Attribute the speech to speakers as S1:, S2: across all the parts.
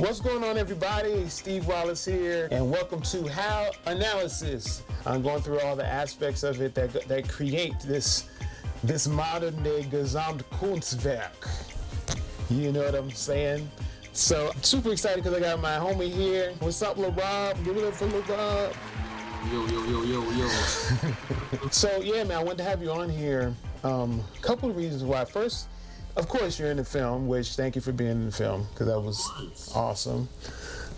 S1: What's going on, everybody? Steve Wallace here, and welcome to How Analysis. I'm going through all the aspects of it that create this modern day Gesamtkunstwerk. You know what I'm saying? So I'm super excited because I got my homie here. What's up, Larob? Give it up for Larob.
S2: Yo.
S1: So yeah, man, I wanted to have you on here. A couple of reasons why. First, of course, you're in the film, which thank you for being in the film because that was awesome.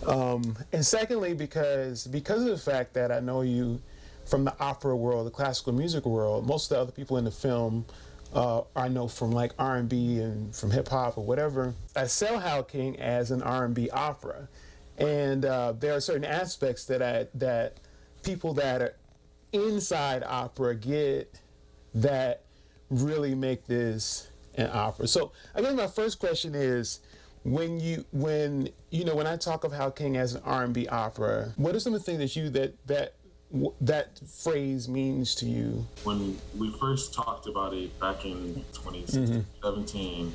S1: And secondly, because of the fact that I know you from the opera world, the classical music world, most of the other people in the film I know from like R&B and from hip hop or whatever. I sell Hal King as an R&B opera, and there are certain aspects that people that are inside opera get that really make this an opera. So I guess my first question is, when I talk of Hal King as an R&B opera, what are some of the things that phrase means to you?
S2: When we first talked about it back in 2017,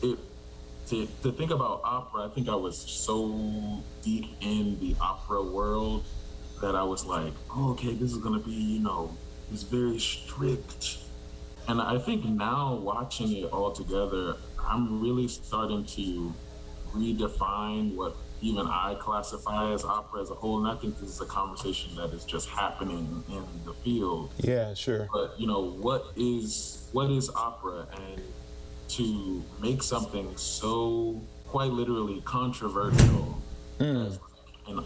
S2: to think about opera, I think I was so deep in the opera world that I was like, oh, okay, this is gonna be, it's very strict. And I think now watching it all together, I'm really starting to redefine what even I classify as opera as a whole. And I think this is a conversation that is just happening in the field.
S1: Yeah, sure.
S2: But what is opera? And to make something so quite literally controversial as an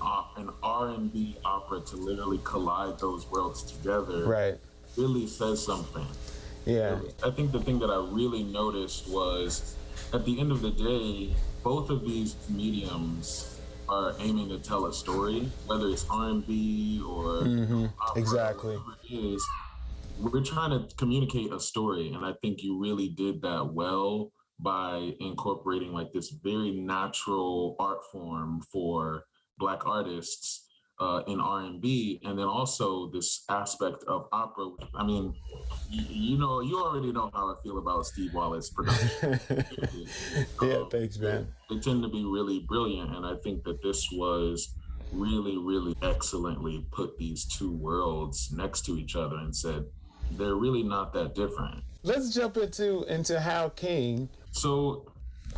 S2: R&B opera, to literally collide those worlds together,
S1: right,
S2: really says something.
S1: Yeah.
S2: I think the thing that I really noticed was, at the end of the day, both of these mediums are aiming to tell a story, whether it's R&B or opera,
S1: exactly,
S2: whatever it is. We're trying to communicate a story, and I think you really did that well by incorporating like this very natural art form for Black artists in R&B, and then also this aspect of opera. I mean, you already know how I feel about Steve Wallace production.
S1: Yeah, thanks, man.
S2: They tend to be really brilliant, and I think that this was really, really excellently put these two worlds next to each other and said, they're really not that different.
S1: Let's jump into Hal King.
S2: So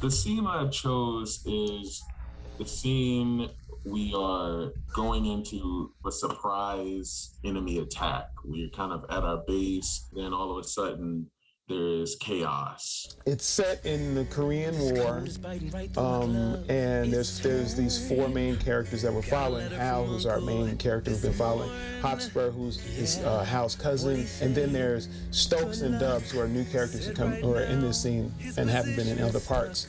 S2: the scene I chose is the scene we are going into a surprise enemy attack. We're kind of at our base, then all of a sudden there is chaos.
S1: It's set in the Korean War, and there's these four main characters that we're following. Hal, who's our main character we've been following, Hotspur, who's Hal's cousin, and then there's Stokes and Dubs, who are new characters who are in this scene and haven't been in other parts.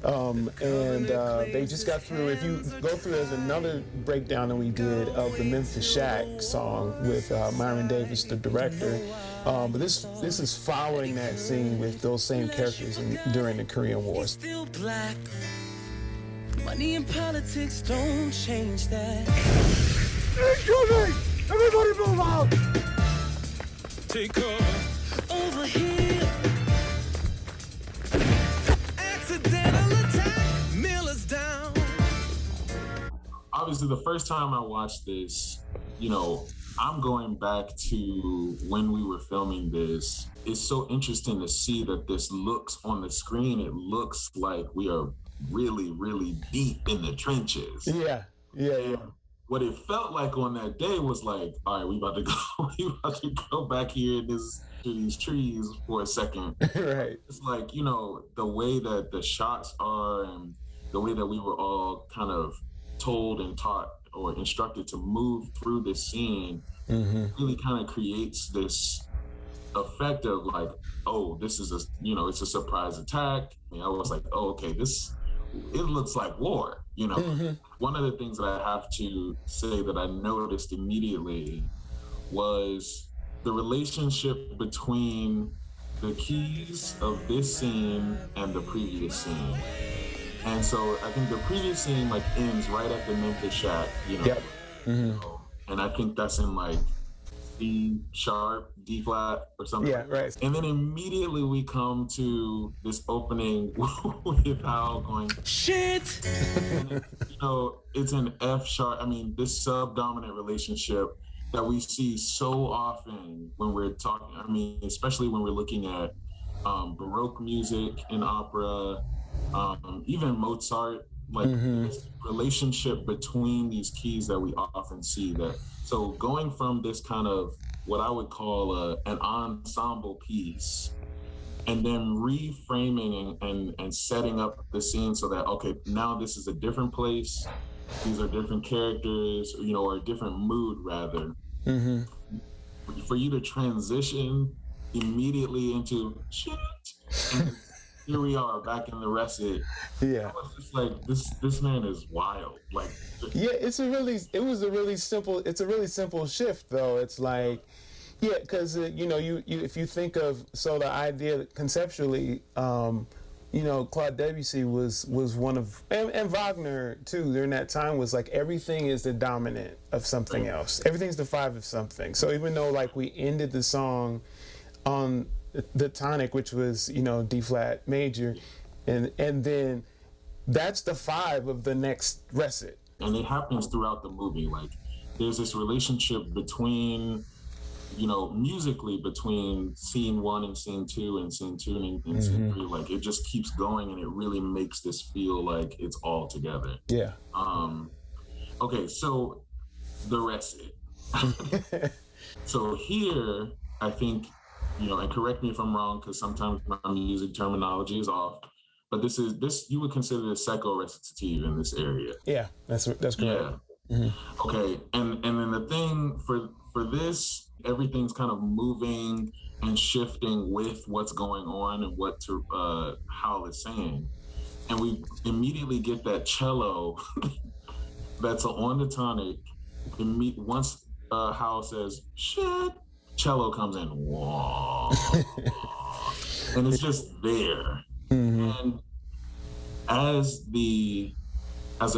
S1: They just got through. If you go through, there's another breakdown that we did of the Memphis Shack song with Myron Davis, the director. But this is following that scene with those same characters during the Korean Wars.
S3: Still black. Money and politics don't change that.
S4: Incoming! Everybody move out!
S3: Take off over here. Accidental attack. Miller's down.
S2: Obviously, the first time I watched this, I'm going back to when we were filming this. It's so interesting to see that this looks on the screen. It looks like we are really, really deep in the trenches.
S1: Yeah.
S2: What it felt like on that day was like, all right, we about to go back here to these trees for a second.
S1: Right.
S2: It's like, the way that the shots are and the way that we were all kind of told and taught or instructed to move through this scene really kind of creates this effect of like, oh, this is it's a surprise attack. I was like, oh, okay, it looks like war, One of the things that I have to say that I noticed immediately was the relationship between the keys of this scene and the previous scene. And so I think the previous scene ends right at the Memphis Shack,
S1: Yep.
S2: And I think that's in D sharp, D flat, or something.
S1: Yeah, right.
S2: And then immediately we come to this opening with Hal going,
S3: Shit!
S2: and it's an F sharp. I mean, this subdominant relationship that we see so often when we're talking. I mean, especially when we're looking at Baroque music in opera, even Mozart. Like this relationship between these keys that we often see. So going from this kind of what I would call an ensemble piece, and then reframing and setting up the scene so that, okay, now this is a different place, these are different characters, or a different mood rather. For you to transition immediately into shit, and here we are back in the recit.
S1: Yeah.
S2: I was just like, this man is wild. Like,
S1: yeah, it's a really simple shift though. It's like, yeah, because you if you think of, so the idea conceptually, Claude Debussy was one of, and Wagner too during that time, was like everything is the dominant of something else. Everything's the five of something. So even though like we ended the song on the tonic, which was D flat major, and then that's the five of the next recit.
S2: And it happens throughout the movie. Like there's this relationship between, musically between scene one and scene two and scene two and scene three. Like it just keeps going, and it really makes this feel like it's all together.
S1: Yeah.
S2: Okay, so the recit. So here, I think, and correct me if I'm wrong, because sometimes my music terminology is off, but this you would consider the secco recitative in this area.
S1: Yeah, that's correct.
S2: Yeah. Okay, and then the thing for this, everything's kind of moving and shifting with what's going on and what Hal is saying, and we immediately get that cello that's on the tonic. Once Hal says "shit," cello comes in, whoa, and it's just there. And as the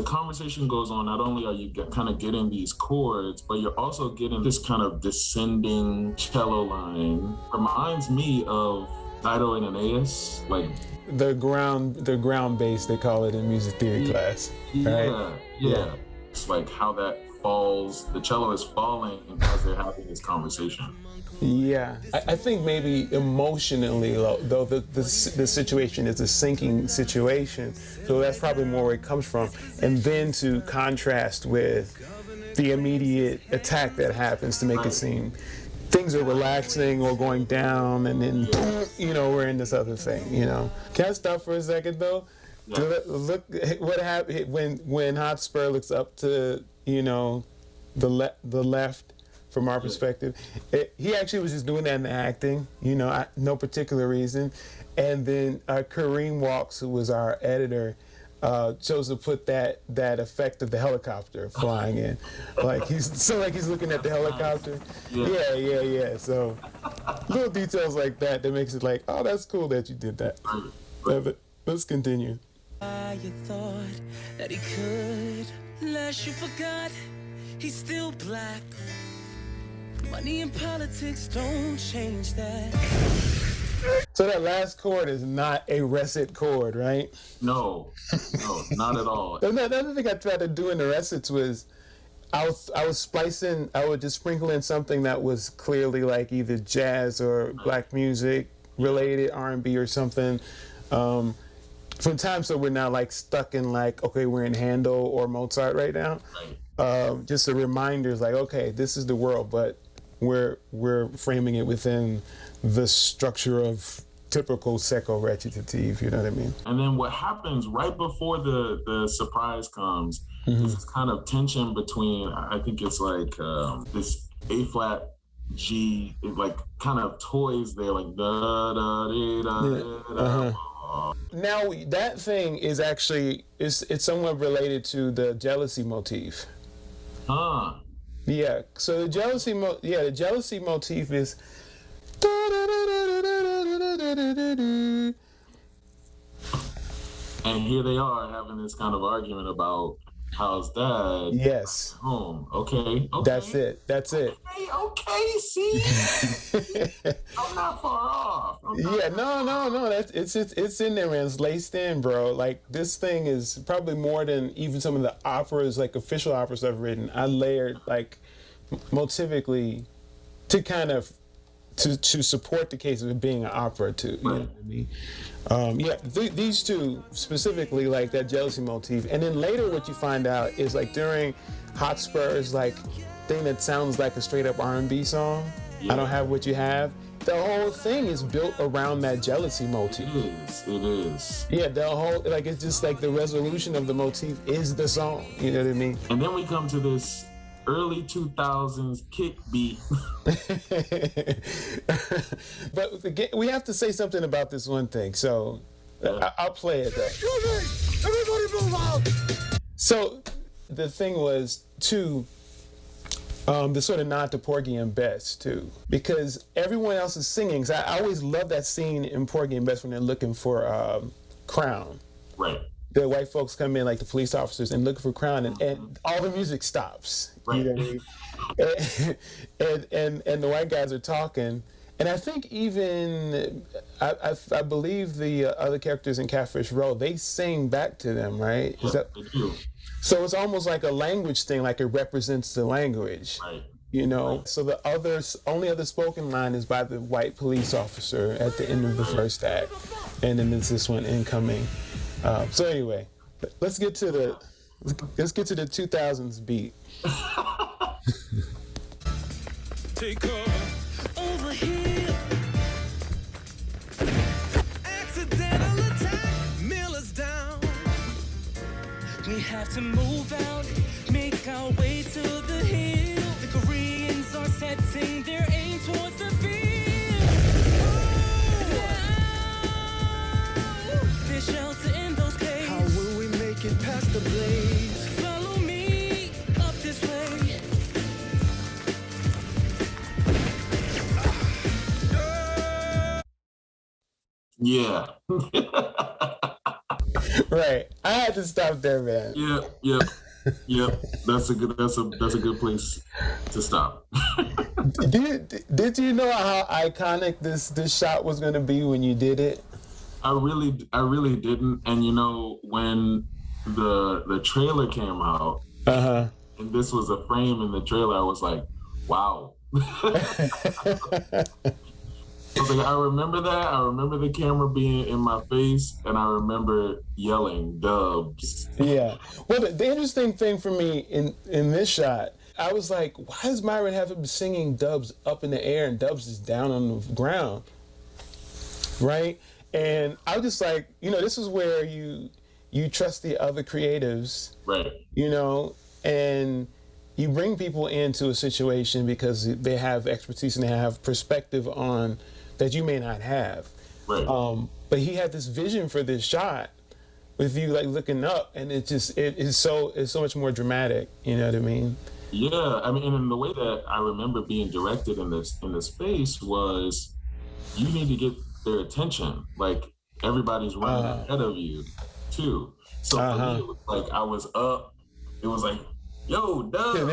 S2: conversation goes on, not only are you kind of getting these chords, but you're also getting this kind of descending cello line. Reminds me of Dido and Aeneas, like
S1: the ground bass, they call it in music theory class. Right?
S2: Yeah. It's like how that falls. The cello is falling as they're having this conversation.
S1: Yeah, I think maybe emotionally, though, the situation is a sinking situation, so that's probably more where it comes from. And then to contrast with the immediate attack that happens to make it seem things are relaxing or going down, and then we're in this other thing. Can I stop for a second though? Yeah. To look what happened when Hotspur looks up to the left. From our perspective, he actually was just doing that in the acting, no particular reason. And then Kareem Walks, who was our editor, chose to put that effect of the helicopter flying in, like he's looking at the helicopter. Yeah. So little details like that makes it like, oh, that's cool that you did that. But let's continue.
S3: You thought that he could, last you forgot, he's still black. Money and politics don't change that.
S1: So that last chord is not a recit chord, right?
S2: No, not at all.
S1: Another thing I tried to do in the recits was I would just sprinkle in something that was clearly like either jazz or black music related, R&B or something. From time, so we're not like stuck in like, okay, we're in Handel or Mozart right now. Just a reminder is like, okay, this is the world, but we're framing it within the structure of typical secco recitative, you know what I mean?
S2: And then what happens right before the surprise comes is this kind of tension between, I think it's like this A flat G, it like kind of toys there, like da da da da da.
S1: Now that thing is actually it's somewhat related to the jealousy motif. Yeah. So the jealousy motif is.
S2: And here they are having this kind of argument about Hal's dad.
S1: Yes.
S2: Home. Okay.
S1: That's it.
S2: Okay. See, I'm not far off.
S1: No. It's in there, man. It's laced in, bro. Like, this thing is probably more than even some of the operas, like official operas I've written. I layered like motivically to kind of to support the case of it being an opera too. You know what I mean? These two specifically, like that jealousy motif, and then later what you find out is like during Hotspur's like thing that sounds like a straight up R&B song. I don't have what you have. The whole thing is built around that jealousy motif.
S2: It is.
S1: Yeah, the whole, like, it's just like the resolution of the motif is the song. You know what I mean?
S2: And then we come to this early 2000s kick beat.
S1: But again, we have to say something about this one thing. So I'll play it though.
S4: Everybody move out!
S1: So the thing was too, the sort of nod to Porgy and Bess too, because everyone else is singing. So I always love that scene in Porgy and Bess when they're looking for Crown.
S2: Right.
S1: The white folks come in, like the police officers, and looking for Crown, and all the music stops.
S2: Right.
S1: You know what I mean? and the white guys are talking, and I think even I believe the other characters in Catfish Row, they sing back to them, right?
S2: Yeah, they do.
S1: So it's almost like a language thing, like it represents the language.
S2: Right.
S1: You know, so the only other spoken line is by the white police officer at the end of the first act, and then there's this one incoming. So anyway, let's get to the 2000s beat.
S3: Take over here. Accidental attack, Miller's down. We have to move out, make our way to the hill. The Koreans are setting their aim towards the field. Now, there's shelter in those caves.
S4: How will we make it past the blaze?
S3: Follow me up this way.
S2: Yeah.
S1: Right. I had to stop there, man.
S2: Yep. That's a good place to stop.
S1: Did you know how iconic this shot was going to be when you did it?
S2: I really didn't. And you know, when the trailer came out, and this was a frame in the trailer, I was like, wow. I was like, I remember that. I remember the camera being in my face, and I remember yelling dubs.
S1: Yeah. Well, the interesting thing for me in this shot, I was like, why does Myron have him singing dubs up in the air and dubs is down on the ground? Right? And I was just like, you know, this is where you trust the other creatives.
S2: Right.
S1: You know, and you bring people into a situation because they have expertise and they have perspective on that you may not have.
S2: Right.
S1: But he had this vision for this shot with you like looking up, and it's so much more dramatic. You know what I mean?
S2: Yeah. I mean, and the way that I remember being directed in this space was, you need to get their attention. Like, everybody's running ahead of you too. So for me, it was like I was up. It was like, yo, dub.
S1: To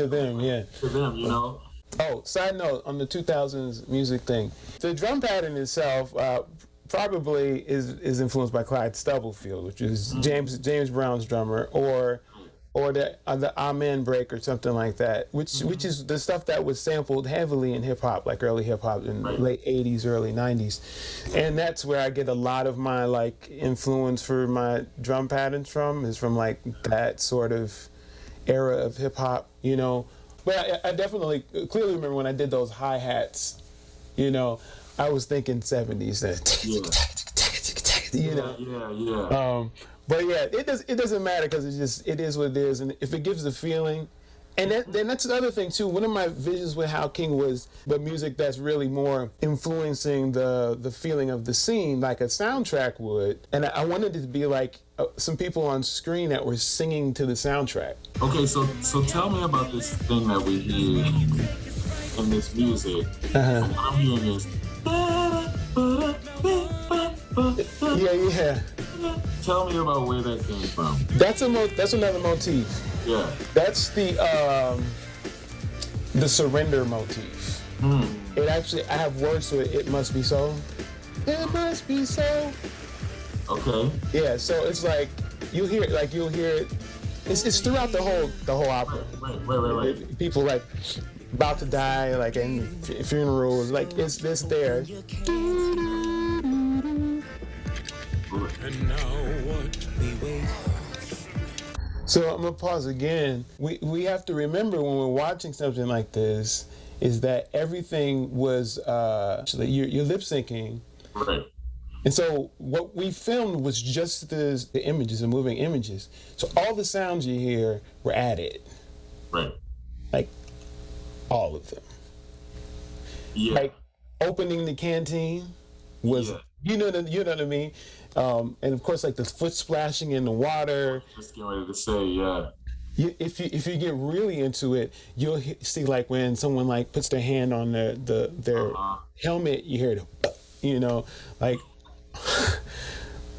S1: them, yeah.
S2: To them, you know.
S1: Oh, side note on the 2000s music thing. The drum pattern itself probably is influenced by Clyde Stubblefield, which is James Brown's drummer, or the Amen break or something like that, which is the stuff that was sampled heavily in hip hop, like early hip hop in the late 80s, early 90s. And that's where I get a lot of my like influence for my drum patterns from, is from like that sort of era of hip hop, you know. But I definitely clearly remember when I did those hi-hats, you know, I was thinking 70s then. You know.
S2: Yeah.
S1: But yeah, it doesn't matter because it is what it is, and if it gives the feeling, and then that's the other thing too. One of my visions with Hal King was the music that's really more influencing the feeling of the scene, like a soundtrack would, and I wanted it to be like some people on screen that were singing to the soundtrack.
S2: Okay, so tell me about this thing that we hear in this music. What I'm hearing is
S1: Yeah.
S2: Tell me about where that came from.
S1: That's another motif.
S2: Yeah.
S1: That's the surrender motif. It actually, I have words to it. It must be so. It must be so.
S2: Okay.
S1: Yeah. So it's like you'll hear it. It's throughout the whole opera.
S2: Right.
S1: People like about to die, like in funerals, like it's there.
S3: And now what we wait.
S1: So I'm gonna pause again. We have to remember when we're watching something like this is that everything was actually you're lip syncing.
S2: Right.
S1: And so what we filmed was just the images, the moving images. So all the sounds you hear were added.
S2: Right.
S1: Like all of them.
S2: Yeah.
S1: Like opening the canteen was you know what I mean? And of course, like the foot splashing in the water.
S2: Just getting ready to say, yeah.
S1: If you get really into it, you'll see like when someone like puts their hand on their helmet, you hear the,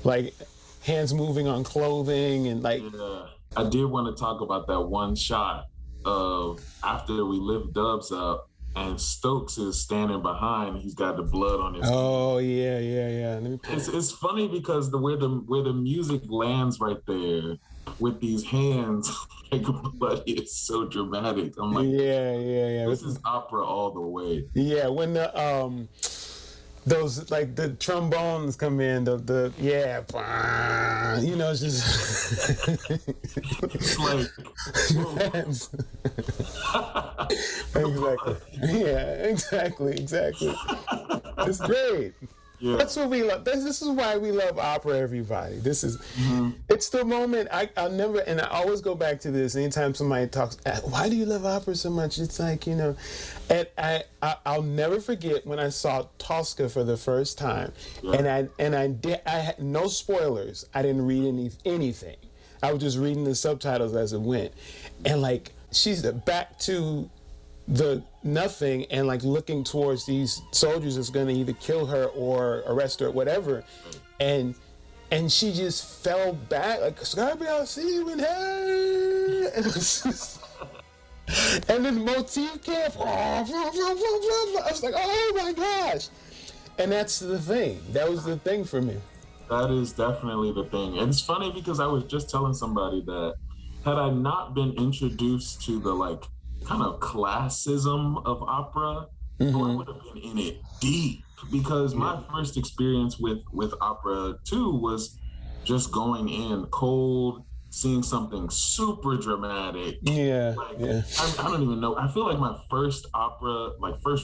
S1: like hands moving on clothing and like.
S2: Yeah. I did want to talk about that one shot of after we lift Dubs up. And Stokes is standing behind. He's got the blood on his.
S1: Oh yeah. Let me
S2: it's funny because where the music lands right there with these hands like blood is so dramatic. I'm like,
S1: yeah.
S2: This is opera all the way.
S1: Yeah, when the those like the trombones come in, the you know, it's just
S2: it's like
S1: exactly. It's great. Yeah. That's what we love. This is why we love opera, everybody. This is, it's the moment I'll never, and I always go back to this anytime somebody talks, why do you love opera so much? It's like, you know, and I'll never forget when I saw Tosca for the first time, and I had no spoilers. I didn't read anything. I was just reading the subtitles as it went, and like she's back to the nothing and like looking towards these soldiers that's going to either kill her or arrest her or whatever, and she just fell back like, Scarby, I'll see you in hell. And it was just, and then the motif came. I was like, oh my gosh. And that's the thing. That was the thing for me.
S2: That is definitely the thing. And it's funny because I was just telling somebody that had I not been introduced to the like kind of classism of opera, I would have been in it deep, because my first experience with opera too was just going in cold, seeing something super dramatic. I don't even know. I feel like my first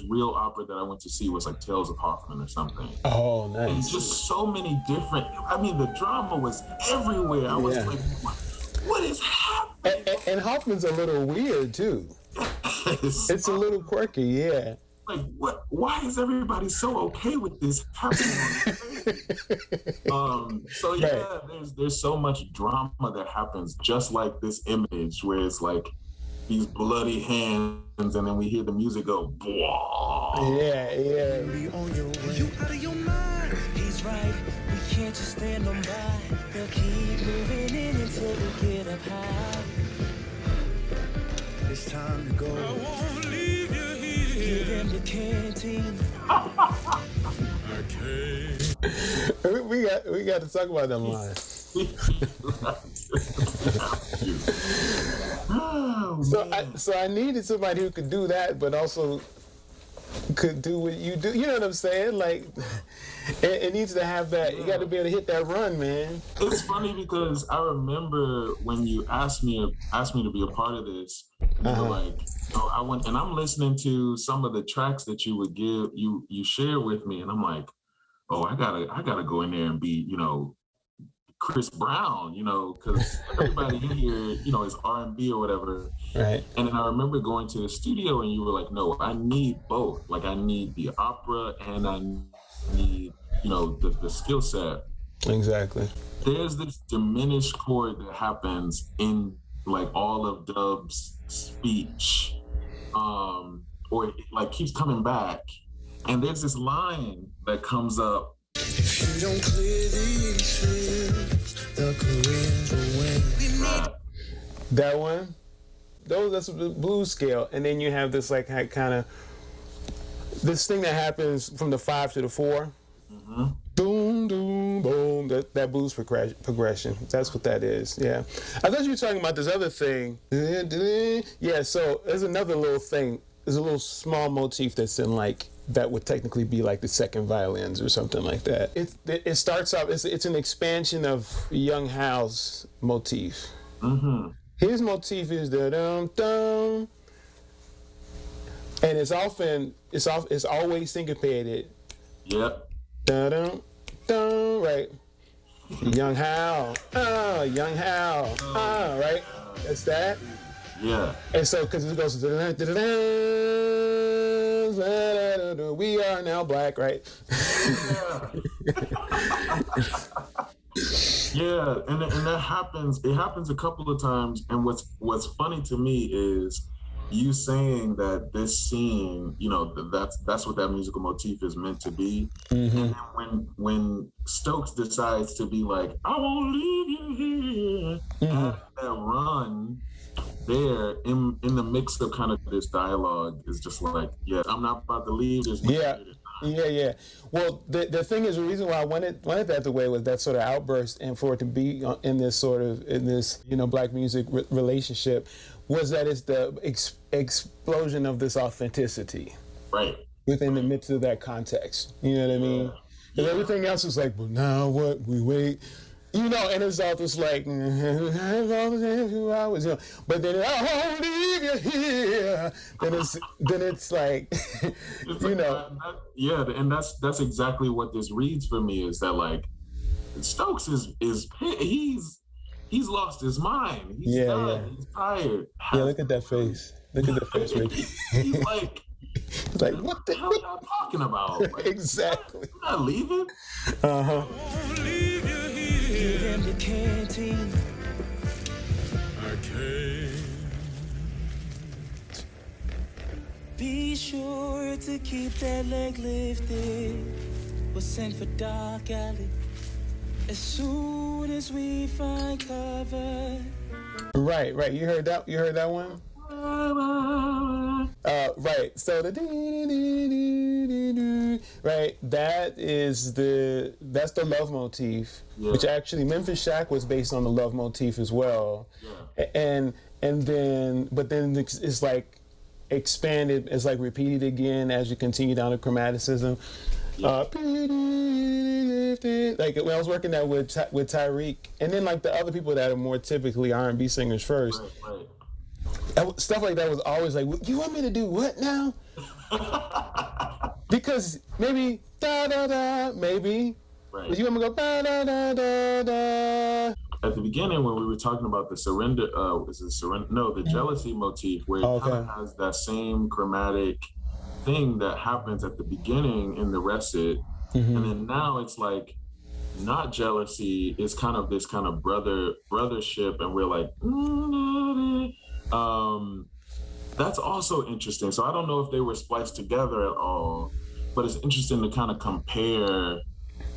S2: real opera that I went to see was like Tales of Hoffmann or something.
S1: Oh, nice.
S2: And just so many different, I mean, the drama was everywhere. I was like, what is happening?
S1: And Hoffmann's a little weird too. It's a little quirky, yeah.
S2: Like, what? Why is everybody so okay with this happening? So yeah, there's so much drama that happens, just like this image where it's like these bloody hands, and then we hear the music go.
S1: Yeah.
S3: You out of your mind? He's right. We can't just stand on by. They'll keep moving in until we get up high.
S4: It's time to go.
S3: I won't leave you here. Give them the canteen.
S1: We got to talk about them lines. So I needed somebody who could do that, but also could do what you do. You know what I'm saying? Like, it needs to have that. You got to be able to hit that run, man.
S2: It's funny because I remember when you asked me to be a part of this. You were like, oh, I went, and I'm listening to some of the tracks that you would give, you share with me, and I'm like, oh, I gotta go in there and be, you know, Chris Brown, you know, because everybody in here, you know, is R&B or whatever.
S1: Right.
S2: And then I remember going to the studio, and you were like, no, I need both. Like, I need the opera, and I need, you know, the skill set.
S1: Exactly.
S2: There's this diminished chord that happens in like all of Dub's speech, or it like keeps coming back, and there's this line that comes up
S4: If you don't clear these fields, the Koreans will win.
S2: Right.
S1: That one, that's the blues scale, and then you have this like kind of this thing that happens from the 5 to the 4.
S2: Mm-hmm.
S1: Boom, boom, boom. That blues progression. That's what that is. Yeah. I thought you were talking about this other thing. Yeah. So there's another little thing. There's a little small motif that's in like that would technically be like the second violins or something like that. It starts off. It's an expansion of Young Hal's motif.
S2: Mm-hmm.
S1: His motif is da dum dum, and it's always syncopated.
S2: Yep.
S1: Da dum dum, right? Young Hal, Young Hal, right? That's that.
S2: Yeah.
S1: And so, because it goes, we are now black, right?
S2: Yeah, and that happens. It happens a couple of times. And what's funny to me is you saying that this scene, you know, that's what that musical motif is meant to be. Mm-hmm. And then when Stokes decides to be like, I won't leave you here, that run there in the mix of kind of this dialogue is just like, yeah, I'm not about to leave this.
S1: Yeah. Well, the thing is, the reason why I wanted that the way was that sort of outburst, and for it to be in this black music relationship, was that it's the explosion of this authenticity,
S2: right,
S1: within the midst of that context. You know what I mean? Because everything else is like, but now what? We wait. You know, and it's all just like, but then I won't leave you here. Then it's like, you know.
S2: And that's exactly what this reads for me, is that like Stokes is he's lost his mind. He's done. He's tired.
S1: Yeah, look at that face. Look at the face, Ricky.
S2: He's like,
S1: what the
S2: hell are y'all talking about? Like,
S1: exactly.
S2: You're not leaving.
S3: Give him the canteen.
S4: I can't.
S3: Be sure to keep that leg lifted. We'll send for Dark Alley as soon as we find cover.
S1: Right. You heard that one? Right. So the right, that's the love motif, which actually Memphis Shack was based on the love motif as well. Yeah. And then it's like expanded, it's like repeated again as you continue down the chromaticism. Yeah. Like when I was working that with Tyreek, and then like the other people that are more typically R&B singers first.
S2: Right.
S1: Stuff like that was always like, you want me to do what now? Because maybe da da da, maybe.
S2: Right.
S1: But you want me to go da da da da da.
S2: At the beginning, when we were talking about the the jealousy motif, where it kind of has that same chromatic thing that happens at the beginning in the recit, and then now it's like not jealousy, it's kind of this kind of brothership, and we're like, that's also interesting. So I don't know if they were spliced together at all, but it's interesting to kind of compare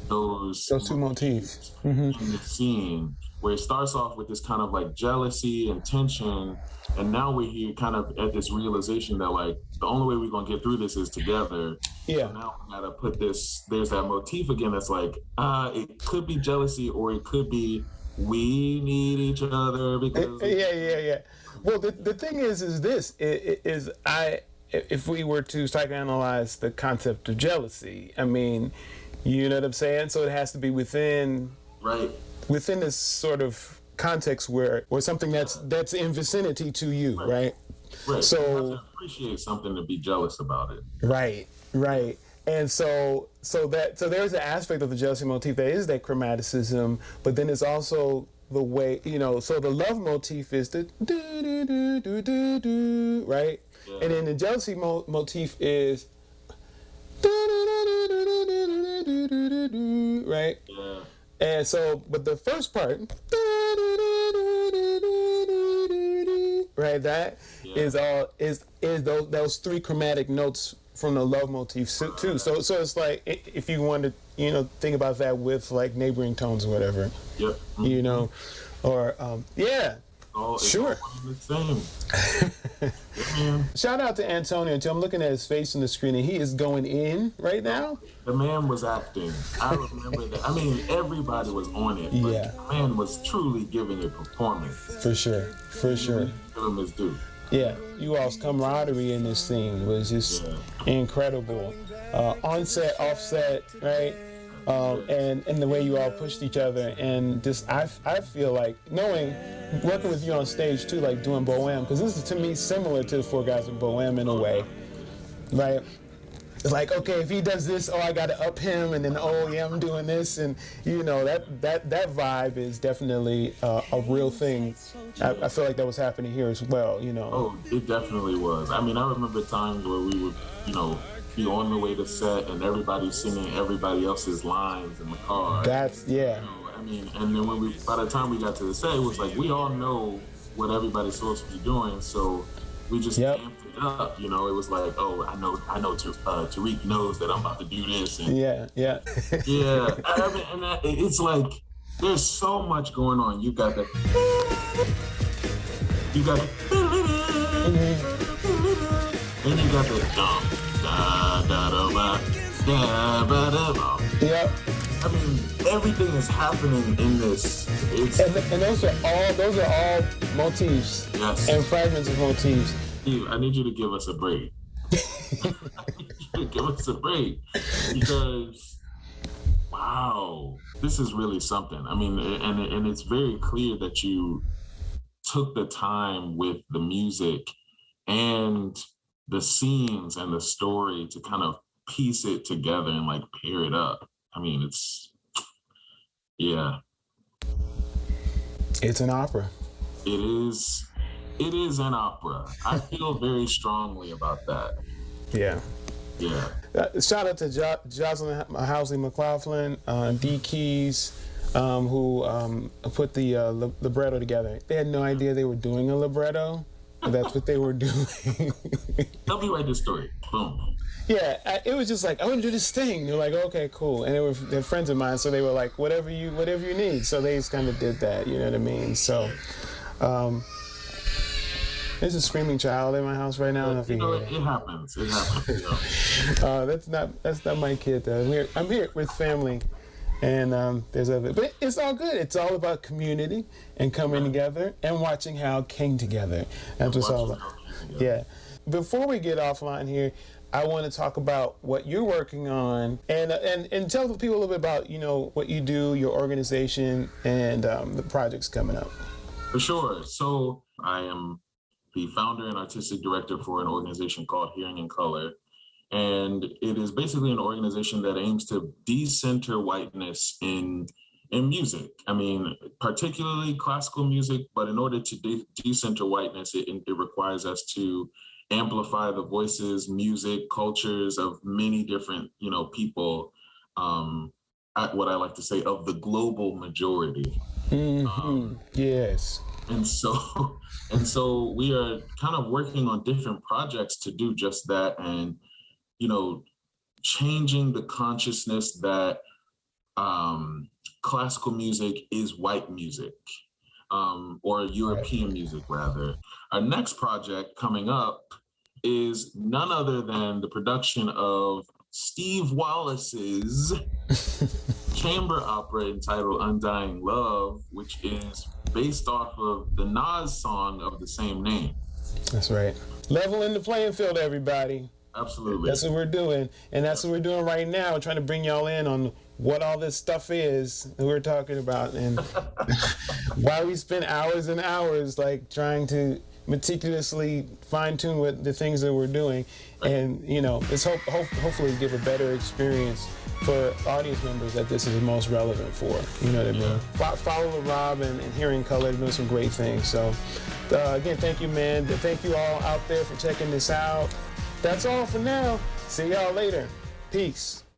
S2: those
S1: two motifs
S2: in the scene, where it starts off with this kind of like jealousy and tension, and now we're here kind of at this realization that like the only way we're gonna get through this is together.
S1: Yeah.
S2: So now we gotta put there's that motif again that's like, it could be jealousy, or it could be we need each other because
S1: yeah. Well, the thing is this if we were to psychoanalyze the concept of jealousy, I mean, you know what I'm saying? So it has to be within this sort of context where something that's in vicinity to you, right?
S2: Right.
S1: So
S2: you have to appreciate something to be jealous about it.
S1: Right. And so there's an aspect of the jealousy motif that is that chromaticism, but then it's also the way, you know, so the love motif is the do do do do do do, right? Yeah. And then the jealousy motif is do do do do do do do do do do, right?
S2: Yeah.
S1: And so, but the first part, right? That is those three chromatic notes from the love motif too. So it's like if you wanted think about that with like neighboring tones or whatever.
S2: Yep.
S1: You know, or yeah.
S2: Oh, it's
S1: sure.
S2: all one and the same.
S1: Shout out to Antonio too. I'm looking at his face on the screen, and he is going in right now.
S2: The man was acting. I remember that. I mean, everybody was on it. But
S1: Yeah.
S2: The man was truly giving a performance.
S1: For sure.
S2: Give him his due.
S1: Yeah, you all's camaraderie in this thing was just incredible. On-set, off-set, right? And the way you all pushed each other, and just I feel like working with you on stage too, like doing Bohème, because this is to me similar to the Four Guys in Bohème in a way, right? It's like, okay, if he does this, I got to up him, and then I'm doing this, and that vibe is definitely a real thing. I feel like that was happening here as well,
S2: Oh, it definitely was. I mean, I remember times where we would, be on the way to set and everybody's singing everybody else's lines in the car.
S1: That's
S2: I mean, and then by the time we got to the set, it was like we all know what everybody's supposed to be doing, so we just amped it up. It was like, I know Tariq knows that I'm about to do this. And
S1: yeah.
S2: yeah. I mean, and it's like there's so much going on. You got the. Then you got the
S1: Yep.
S2: I mean, everything is happening in this.
S1: And those are all motifs.
S2: Yes.
S1: And fragments of motifs.
S2: I need you to give us a break. Give us a break, because wow, this is really something. I mean, and it's very clear that you took the time with the music and the scenes and the story to kind of piece it together and like pair it up. I mean, it's
S1: an opera.
S2: It is an opera. I feel very strongly about that.
S1: Yeah. Shout out to Jocelyn Housley McLaughlin, D Keys, who put the libretto together. They had no idea they were doing a libretto. That's what they were doing.
S2: Tell me right this story. Boom.
S1: Yeah, it was just like, I want to do this thing. They're like, okay, cool. And they're friends of mine, so they were like, whatever you need. So they just kind of did that, you know what I mean? So, there's a screaming child in my house right now. I don't know if you hear it.
S2: It happens. It happens.
S1: That's not my kid though. I'm here with family, and there's other. But it's all good. It's all about community and coming together and watching Hal King together. That's what's all about. Yeah. Before we get offline here, I want to talk about what you're working on and tell the people a little bit about what you do, your organization, and the projects coming up.
S2: For sure. So I am the founder and artistic director for an organization called Hearing in Color. And it is basically an organization that aims to decenter whiteness in music. I mean, particularly classical music, but in order to decenter whiteness, it requires us to amplify the voices, music, cultures of many different, people, what I like to say, of the global majority.
S1: Mm-hmm. Yes.
S2: And so we are kind of working on different projects to do just that, and changing the consciousness that classical music is white music, or European music rather. Our next project coming up is none other than the production of Steve Wallace's chamber opera entitled Undying Love, which is based off of the Nas song of the same name.
S1: That's right. Leveling the playing field, everybody.
S2: Absolutely.
S1: That's what we're doing. And that's what we're doing right now, trying to bring y'all in on what all this stuff is that we're talking about, and why we spend hours and hours like trying to meticulously fine-tune with the things that we're doing. And it's hopefully give a better experience for audience members that this is the most relevant for. You know what I mean? Follow Larob and Hearing Color, doing some great things. So again, thank you, man. Thank you all out there for checking this out. That's all for now. See y'all later. Peace.